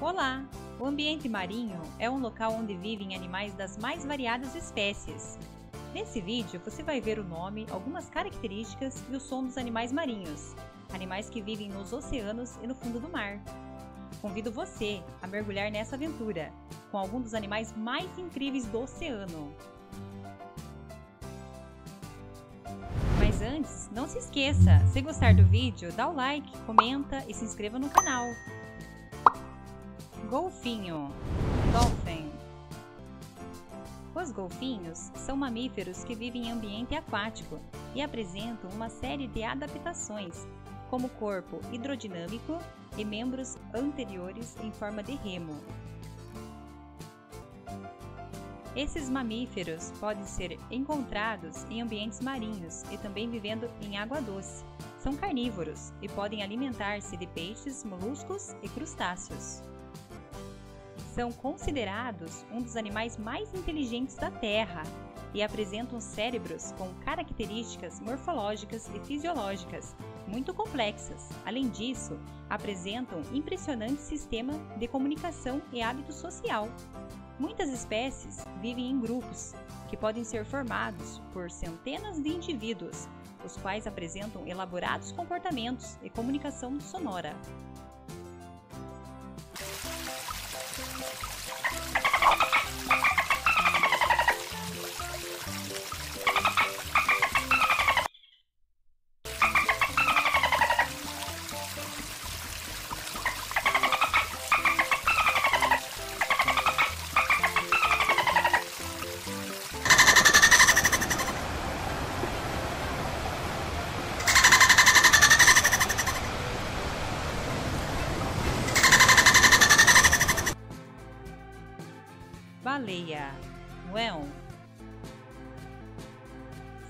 Olá! O ambiente marinho é um local onde vivem animais das mais variadas espécies. Nesse vídeo você vai ver o nome, algumas características e o som dos animais marinhos, animais que vivem nos oceanos e no fundo do mar. Convido você a mergulhar nessa aventura com alguns dos animais mais incríveis do oceano. Mas antes, não se esqueça, se gostar do vídeo, dá o like, comenta e se inscreva no canal. Golfinho, Dolphin. Os golfinhos são mamíferos que vivem em ambiente aquático e apresentam uma série de adaptações, como corpo hidrodinâmico e membros anteriores em forma de remo. Esses mamíferos podem ser encontrados em ambientes marinhos e também vivendo em água doce. São carnívoros e podem alimentar-se de peixes, moluscos e crustáceos. São considerados um dos animais mais inteligentes da Terra e apresentam cérebros com características morfológicas e fisiológicas muito complexas. Além disso, apresentam impressionante sistema de comunicação e hábito social. Muitas espécies vivem em grupos, que podem ser formados por centenas de indivíduos, os quais apresentam elaborados comportamentos e comunicação sonora. Baleia, whale.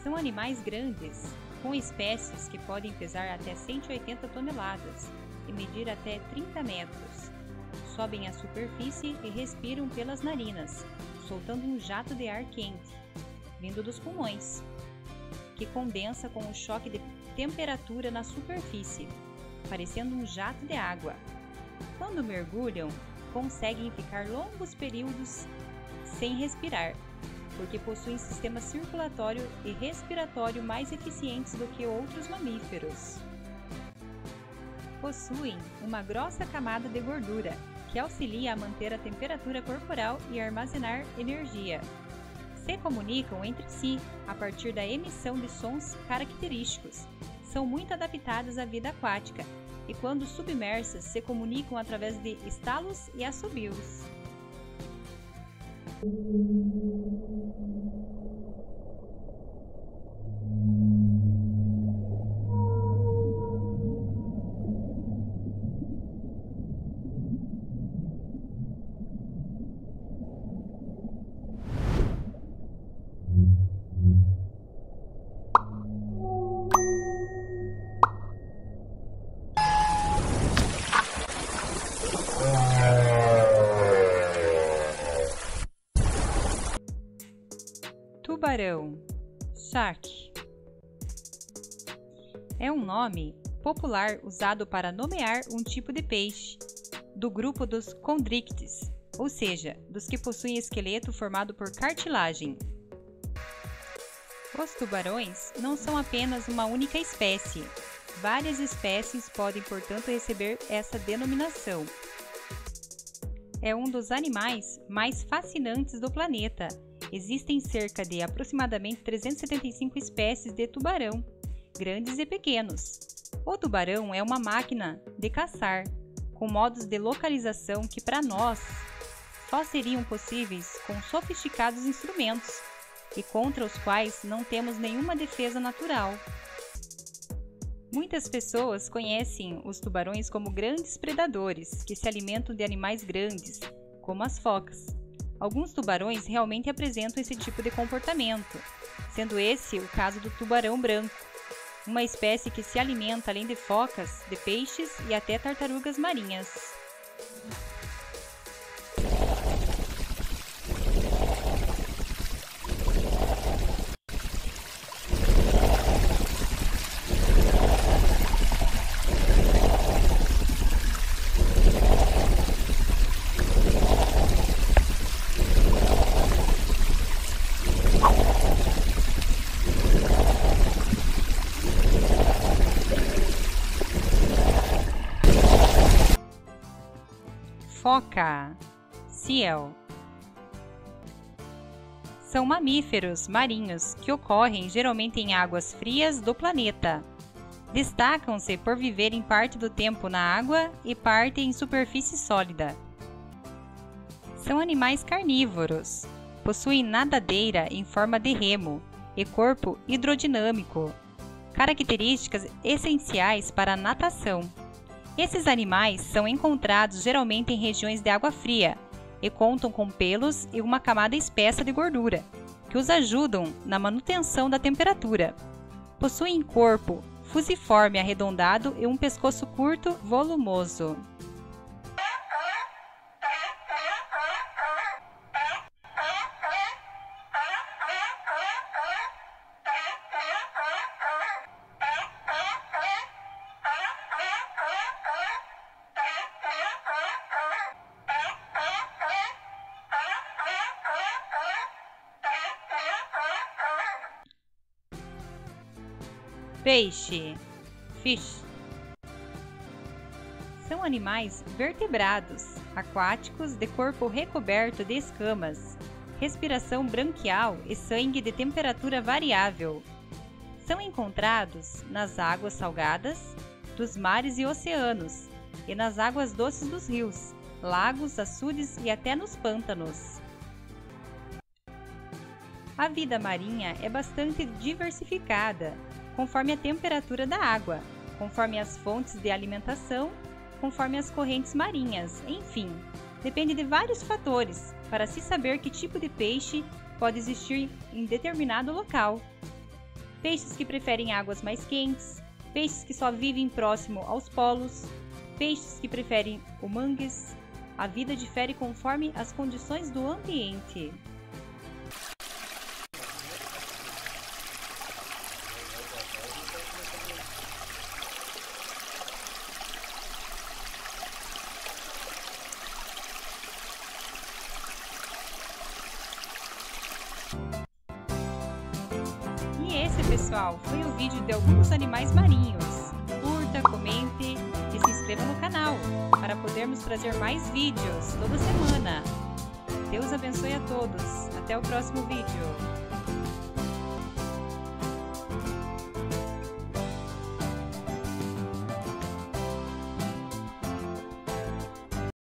São animais grandes, com espécies que podem pesar até 180 toneladas e medir até 30 metros. Sobem à superfície e respiram pelas narinas, soltando um jato de ar quente, vindo dos pulmões, que condensa com o choque de temperatura na superfície, parecendo um jato de água. Quando mergulham, conseguem ficar longos períodos sem respirar, porque possuem sistema circulatório e respiratório mais eficientes do que outros mamíferos. Possuem uma grossa camada de gordura, que auxilia a manter a temperatura corporal e armazenar energia. Se comunicam entre si a partir da emissão de sons característicos. São muito adaptadas à vida aquática e, quando submersas, se comunicam através de estalos e assobios. Tubarão, shark. É um nome popular usado para nomear um tipo de peixe do grupo dos condrictes, ou seja, dos que possuem esqueleto formado por cartilagem. Os tubarões não são apenas uma única espécie. Várias espécies podem, portanto, receber essa denominação. É um dos animais mais fascinantes do planeta. Existem cerca de aproximadamente 375 espécies de tubarão, grandes e pequenos. O tubarão é uma máquina de caçar, com modos de localização que para nós só seriam possíveis com sofisticados instrumentos e contra os quais não temos nenhuma defesa natural. Muitas pessoas conhecem os tubarões como grandes predadores que se alimentam de animais grandes, como as focas. Alguns tubarões realmente apresentam esse tipo de comportamento, sendo esse o caso do tubarão branco, uma espécie que se alimenta além de focas, de peixes e até tartarugas marinhas. foca, seal. São mamíferos marinhos que ocorrem geralmente em águas frias do planeta. Destacam-se por viverem parte do tempo na água e parte em superfície sólida. São animais carnívoros. Possuem nadadeira em forma de remo e corpo hidrodinâmico, características essenciais para a natação. Esses animais são encontrados geralmente em regiões de água fria e contam com pelos e uma camada espessa de gordura, que os ajudam na manutenção da temperatura. Possuem corpo fusiforme arredondado e um pescoço curto, volumoso. Peixe, fish. São animais vertebrados, aquáticos de corpo recoberto de escamas, respiração branquial e sangue de temperatura variável. São encontrados nas águas salgadas dos mares e oceanos e nas águas doces dos rios, lagos, açudes e até nos pântanos. A vida marinha é bastante diversificada, conforme a temperatura da água, conforme as fontes de alimentação, conforme as correntes marinhas, enfim, depende de vários fatores para se saber que tipo de peixe pode existir em determinado local. Peixes que preferem águas mais quentes, peixes que só vivem próximo aos polos, peixes que preferem o mangues. A vida difere conforme as condições do ambiente. E esse, pessoal, foi o vídeo de alguns animais marinhos. Curta, comente e se inscreva no canal para podermos trazer mais vídeos toda semana. Deus abençoe a todos. Até o próximo vídeo.